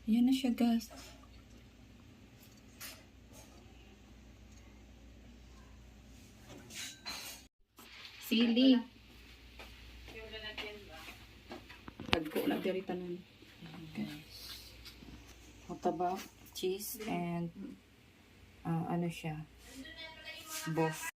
Ayan na siya, guys. Sili. Pagko na diri tanan. Guys. Mutaba, cheese, and ano siya? Both.